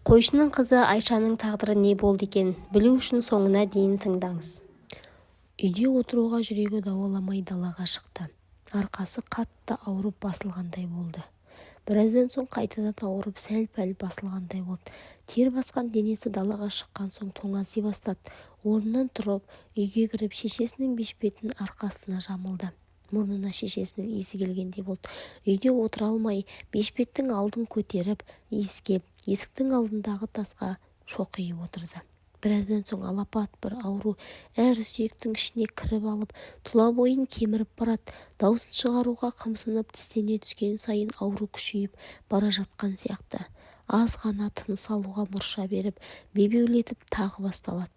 Қойшының қызы Айшаның тағдыры не болды екен, білу үшін соңына дейін тыңдаңыз. Үйде отыруға жүрегі дауаламай далаға шықты. Арқасы қатты ауырып басылғандай болды. Біраздан соң қайтадан ауырып сәл-пәл басылғандай болды. Тер басқан денесі далаға шыққан соң тоңази бастады. Орнынан тұрып, үйге кіріп шешесінің бешпетін арқасына жамылды. Мұрнына шешесінің иісі келгендей болды. Үйде отыра алмай, бешпеттің алдын көтеріп, иіскеп, есіктің алдындағы тасқа шоқиып отырды. Біраздан соң алапат бір ауру әр сүйектің ішіне кіріп алып, тұла бойын кеміріп барады. Даусын шығаруға қымсынып, тістене түскен сайын ауру күшейіп бара жатқан сияқты. Аз ғана тыныс алуға мұрша беріп, бебеулетіп тағы басталады.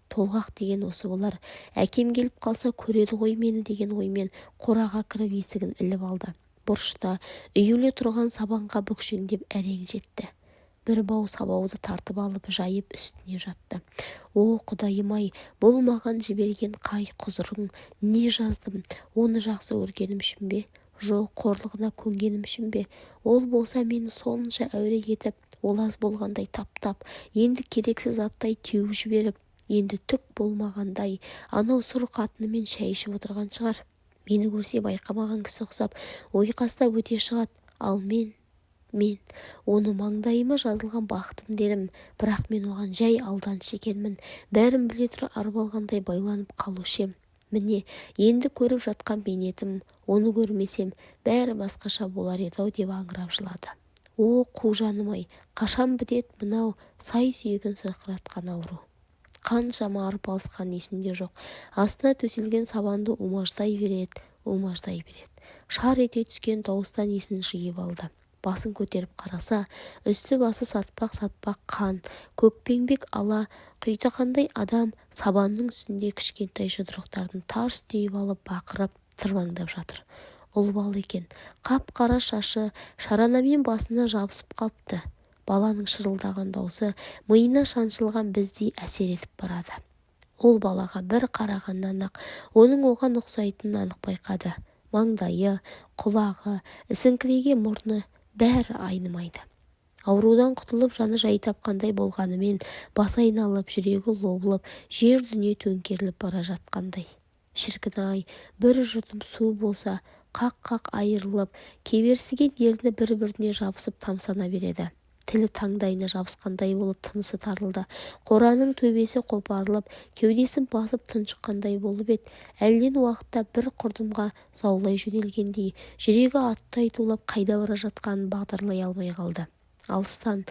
Толғақ деген осы болар. Әкем келіп қалса көреді ғой мені деген оймен қораға кіріп есігін іліп алды. Бұрышта үйіле тұрған сабанға бүкшеңдеп әрең жетті. Бір бау сабауды тартып алып жайып үстіне жатты. О, Құдайым-ай, бұл маған жіберген қай құзырың, не жаздым, оны жақсы көргенім үшін бе? Жоқ, қорлығына көнгенім үшін бе? Ол болса мені сонша әуре етіп, ол аз болғандай таптап, енді керексіз аттай теуіп жіберіп, енді түк болмағандай анау сұр қатынымен шәй ішіп отырған шығар. Мені көрсе байқамаған кісі ұқсап ойқастап өте шығады. Ал мен оны маңдайыма жазылған бақытым дедім, бірақ мен оған жай алданыш екенмін. Бәрін біле тұра арбалғандай алғандай байланып қалушы ем. Міне, енді көріп жатқан бейнетім, оны көрмесем бәрі басқаша болар еді-ау деп аңырап жылады. О, қу жаным-ай, қашан бітеді мынау сай сүйегін сырқыратқан ауру? Қаншама арпалысқан есінде жоқ. Астына төселген сабанды умаждай береді. Шар ете түскен дауыстан есін жиып алды. Басын көтеріп қараса, үсті-басы сатпақ қан, көкпеңбек ала құйтақандай адам сабанның үстінде кішкентай жұдырықтарын тарс түйіп алып бақырып тырбаңдап жатыр. Ұл бал екен, қап-қара шашы шаранамен басына жабысып қалыпты. Баланың шырылдаған даусы миына шаншылған біздей әсер етіп барады. Ол балаға бір қарағаннан-ақ оның оған ұқсайтынын анық байқады. Маңдайы, құлағы, ісіңкіреген мұрны бәрі айнымайды. Аурудан құтылып жаны жай тапқандай болғанымен басы айналып, жүрегі лоблып, жер дүние төңкеріліп бара жатқандай. Шіркін-ай, бір жұтым су болса, қақ-қақ айырылып, кеберсіген ерні бір-біріне жабысып тамсана береді. Тілі таңдайына жабысқандай болып тынысы тарылды. Қораның төбесі қопарылып, кеудесін басып тұншыққандай болып еді. Әлден уақытта бір құрдымға заулай жөнелгендей, жүрегі аттай тулап қайда бара жатқанын бағдарлай алмай қалды. Алыстан,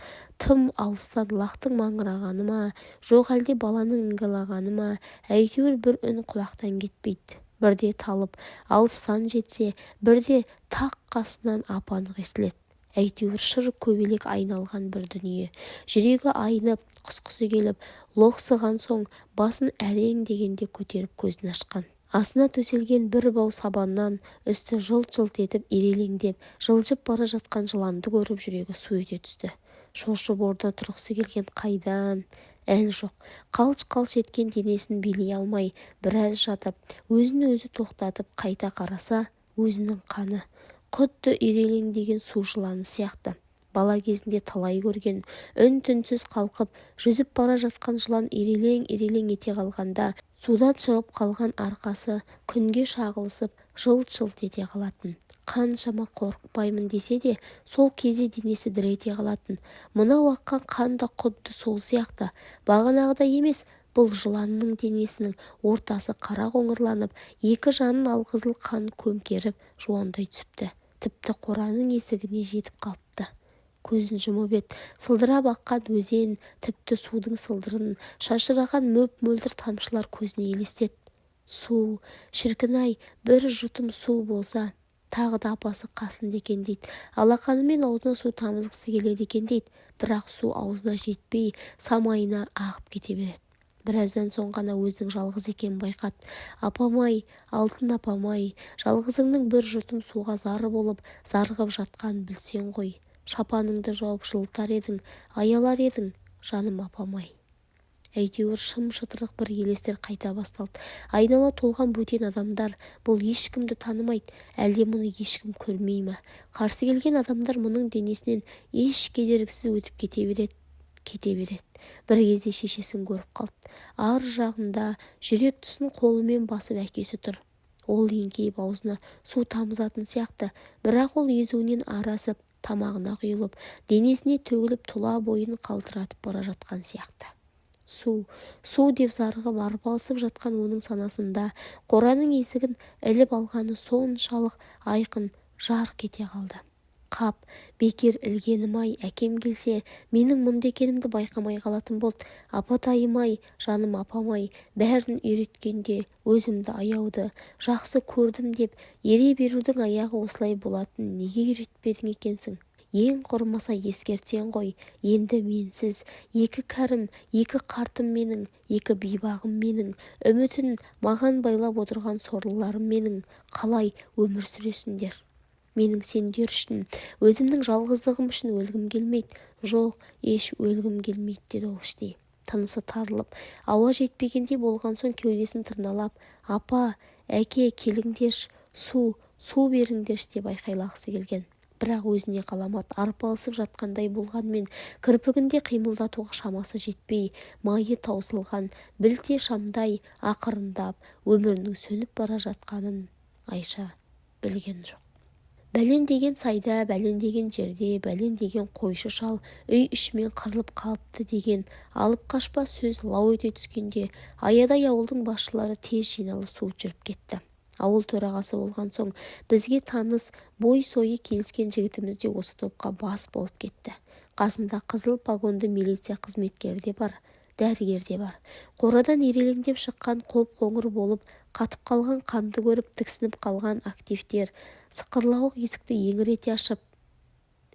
тым алыстан лақтың маңырағаны ма, жоқ әлде баланың ыңғайлағаны ма, әйтеуір бір үн құлақтан кетпейді. Бірде талып, алыстан жетсе, бірде тақ қасынан ап-анық естіледі. Әйтеуір шыр көбелек айналған бір дүние. Жүрегі айнып, құсқысы келіп, лоқсыған соң басын әрең дегенде көтеріп көзін ашқан. Астына төселген бір бау сабаннан үсті жылт-жылт етіп ирелеңдеп, жылжып бара жатқан жыланды көріп жүрегі су ете түсті. Шошып орнынан тұрғысы келген қайдан? Әл жоқ. Қалш-қалш еткен денесін билей алмай, біраз жатып, өзін-өзі тоқтатып қайта қараса, өзінің қаны. Құдды ирелеңдеген су жыланы сияқты. Бала кезінде талай көрген, үн-түнсіз қалқып, жүзіп бара жатқан жылан ирелең ете қалғанда, судан шығып қалған арқасы күнге шағылысып, жылт-жылт ете қалатын. Қаншама қорықпаймын десе де, сол кезде денесі дір ете қалатын. Мынау аққан қан да құдды сол сияқты. Бағанағыдай емес, бұл жыланның денесінің ортасы қара қоңырланып, екі жанын алқызыл қан көмкеріп жуандай түсіпті. Тіпті қораның есігіне жетіп қалыпты. Көзін жұмып еді, сылдырап аққан өзен, тіпті судың сылдырын шашыраған мөп-мөлдір тамшылар көзіне елестеді. Су, шіркін-ай, бір жұтым су болса, тағы да апасы қасында екен дейді. Алақанымен аузына су тамызғысы келеді екен дейді. Бірақ су аузына жетпей, самайына ағып кете береді. Біраздан соң ғана өзінің жалғыз екенін байқады. Апам-ай, алтын апам-ай, жалғызыңның бір жұтым суға зары болып, зарығып жатқанын білсең ғой. Шапаныңды жауып жылытар едің, аялар едің, жаным апам-ай. Әйтеуір шым-шытырық бір елестер қайта басталды. Айнала толған бөтен адамдар, бұл ешкімді танымайды, әлде мұны ешкім көрмей ме? Қарсы келген адамдар мұның денесінен еш кедергісіз өтіп кете береді. кете береді. Бір кезде шешесін көріп қалды. Ар жағында жүрек тұсын қолымен басып әкесі тұр. Ол еңкейіп аузына су тамызатын сияқты, бірақ ол езуінен арасып, тамағына құйылып, денесіне төгіліп тұла бойын қалтыратып бара жатқан сияқты. Су деп зарығып арпалысып жатқан оның санасында қораның есігін іліп алғаны соншалық айқын жарқ ете қалды. Қап, бекер ілгенім-ай, әкем келсе, менің мұнда екенімді байқамай қалатын болды. Апатайым-ай, жаным апам-ай, бәрін үйреткенде өзімді аяуды жақсы көрдім деп ере берудің аяғы осылай болатын неге үйретпедің екенсің? Ең құрымаса ескертсең ғой, енді менсіз, екі кәрім, екі қартым менің, екі бейбағым менің, үмітін маған байлап отырған сорлыларым менің, қалай өмір сүресіңдер? Менің сендер үшін, өзімнің жалғыздығым үшін өлгім келмейді. Жоқ, еш өлгім келмейді, деді ол іштей. Тынысы тарылып, ауа жетпегендей болған соң кеудесін тырналап, апа, әке, келіңдерші, су беріңдерші деп айқайлағысы келген. Бірақ өзіне қаламат, арпалысып жатқандай болғанмен кірпігінде қимылдатуға шамасы жетпей, майы таусылған білте шамдай ақырындап өмірінің сөніп бара жатқанын Айша білген жоқ. Бәлен деген сайда, бәлен деген жерде, бәлен деген қойшы шал үй ішімен қырылып қалыпты деген алып қашпа сөз лау ете түскенде аядай ауылдың басшылары тез жиналып суыт жүріп кетті. Ауыл төрағасы болған соң бізге таныс, бой-сойы келіскен жігітіміз де осы топқа бас болып кетті. Қасында қызыл погонды милиция қызметкері де бар, дәрігер де бар. Қорадан ирелеңдеп шыққан қоп-қоңыр болып қатып қалған қанды көріп тіксініп қалған активтер сықырлауық есікті еңірете ашып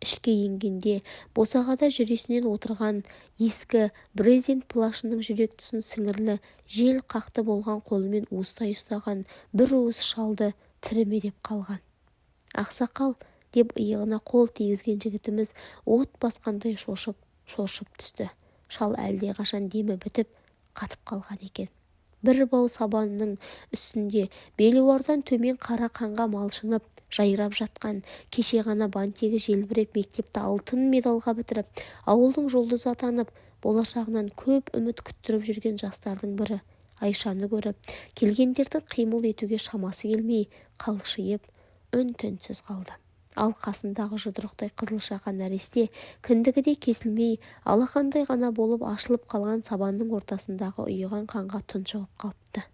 ішке енгенде босағада жүресінен отырған ескі брезент плашының жүрек тұсын сіңірлі жел қақты болған қолымен уыстай ұстаған бір уыс шалды тіріме деп қалған. Ақсақал деп иығына қол тигізген жігітіміз от басқандай шошып түсті. Шал әлде қашан демі бітіп қатып қалған екен. Бір бау сабанның үстінде белуардан төмен қара қанға малшынып жайрап жатқан, кеше ғана бантегі желбіреп мектепті алтын медалға бітіріп, ауылдың жұлдызы атанып, болашағынан көп үміт күттіріп жүрген жастардың бірі. Айшаны көріп, келгендердің қимыл етуге шамасы келмей, қалшиып, үн-түнсіз қалды. Ал қасындағы жұдырықтай қызылшақа нәресте кіндігі де кесілмей, алақандай ғана болып ашылып қалған сабанның ортасындағы ұйыған қанға тұншығып қалыпты.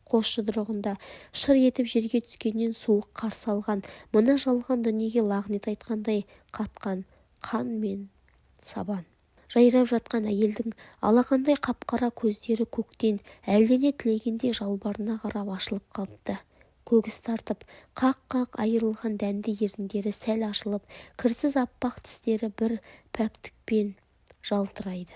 Қос жұдырығында шыр етіп жерге түскеннен суық қарсы алған, мына жалған дүниеге лағнет айтқандай қатқан қан мен сабан. Жайрап жатқан әйелдің алақандай қап-қара көздері көктен әлдене тілегендей жалбарына қарап ашылып қалыпты. Көгіс тартып, қақ-қақ айырылған дәнді еріндері сәл ашылып, кірсіз аппақ тістері бір пәктікпен жалтырайды.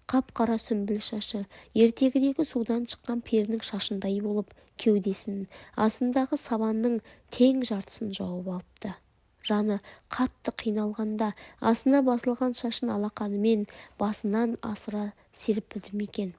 Қап-қара сүмбіл шашы ертегідегі судан шыққан перінің шашындай болып, кеудесін, астындағы сабанның тең жартысын жауып алыпты. Жаны қатты қиналғанда астына басылған шашын алақанымен басынан асыра серпілді мекен.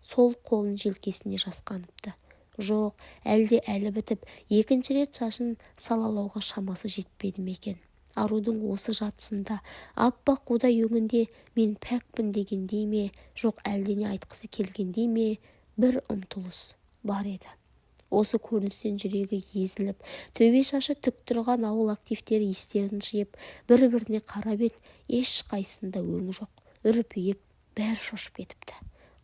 Сол қолын желкесіне жасқаныпты. Жоқ, әлі бітіп, екінші рет шашын салалауға шамасы жетпеді мекен. Арудың осы жатысында аппақ қудай өңінде мен пәкпін дегендей ме, жоқ әлдене айтқысы келгендей ме, бір ұмтылыс бар еді. Осы көріністен жүрегі езіліп, төбе шашы тік тұрған ауыл активтері естерін жиып, бір-біріне қарап еді, ешқайсында өң жоқ, үрпиіп, бәрі шошып кетіпті.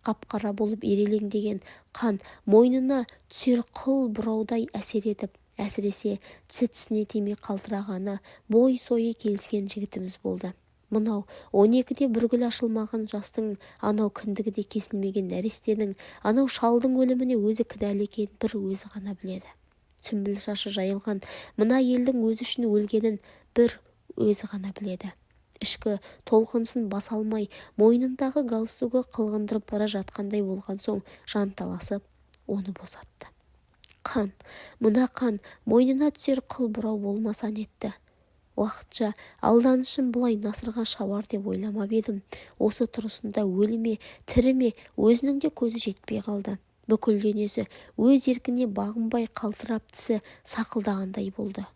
Қап-қара болып ирелеңдеген қан мойнына түсер қыл бұраудай әсер етіп, әсіресе тісіне тимей қалтырағаны бой-сойы келіскен жігітіміз болды. Мынау 12-де бір гүл ашылмаған жастың, анау кіндігі де кесілмеген нәрестенің, анау шалдың өліміне өзі кінәлі екенін бір өзі ғана біледі. Сүмбіл шашы жайылған мына елдің өзі үшін өлгенін бір өзі ғана біледі. Ішкі толқынысын баса алмай, мойнындағы галстугы қылғындырып бара жатқандай болған соң жанталасып, оны босатты. Қан, мына қан, мойнына түсер қыл бұрау болмаса нетті. Уақытша алданышым бұлай насырға шабар деп ойламап едім. Осы тұрысында өлі ме, тірі ме, өзінің де көзі жетпей қалды. Бүкіл денесі өз еркіне бағынбай қалтырап тісі сақылдағандай болды.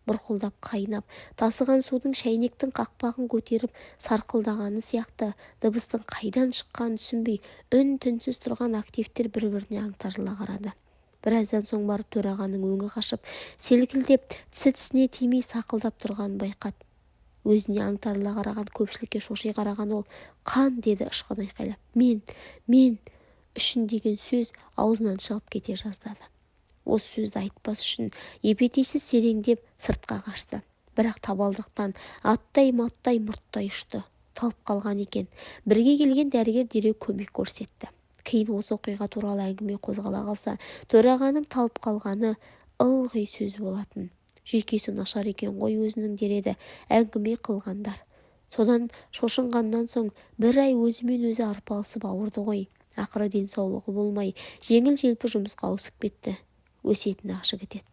бұрқылдап қайнап, тасыған судың шәйнектің қақпағын көтеріп сарқылдағаны сияқты дыбыстың қайдан шыққанын түсінбей үн-түнсіз тұрған активтер бір-біріне аңтарыла қарады. Біраздан соң барып төрағаның өңі қашып, селкілдеп, тісі-тісіне тимей сақылдап тұрғанын байқады. Өзіне аңтарыла қараған көпшілікке шоши қараған ол, қан деді ышқына айқайлап. Мен үшін деген сөз аузынан шығып кете жаздады. Осы сөзді айтпас үшін епетейсіз сереңдеп сыртқа қашты. Бірақ табалдырықтан аттай-маттай мұрттай ұшты. Талып қалған екен. Бірге келген дәрігер дереу көмек көрсетті. Кейін осы оқиға туралы әңгіме қозғала қалса, төрағаның талып қалғаны ылғи сөз болатын. Жүйкесі нашар екен ғой өзінің дереді әңгіме қылғандар. Содан шошынғаннан соң бір ай өзімен өзі арпалысып ауырды ғой. Ақыры денсаулығы болмай, жеңіл-желпі жұмысқа ауысып кетті. Өсетін ақ жігіт еді.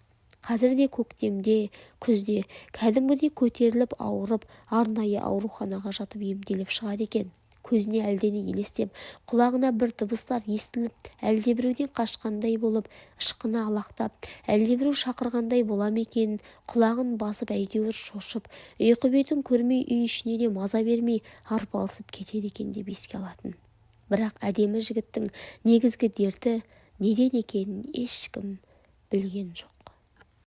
Қазір де көктемде, күзде кәдімгідей көтеріліп ауырып, арнайы ауруханаға жатып емделіп шығады екен. Көзіне әлдене елестеп, құлағына бір дыбыстар естіліп, әлдебіреуден қашқандай болып, ышқына алақтап, әлдебіреу шақырғандай болам екен, құлағын басып әйтеуір шошып, ұйқы бетін көрмей үй ішіне де маза бермей арпалысып кетеді екен деп еске алатын. Бірақ әдемі жігіттің негізгі дерті неден екенін ешкім білген жоқ.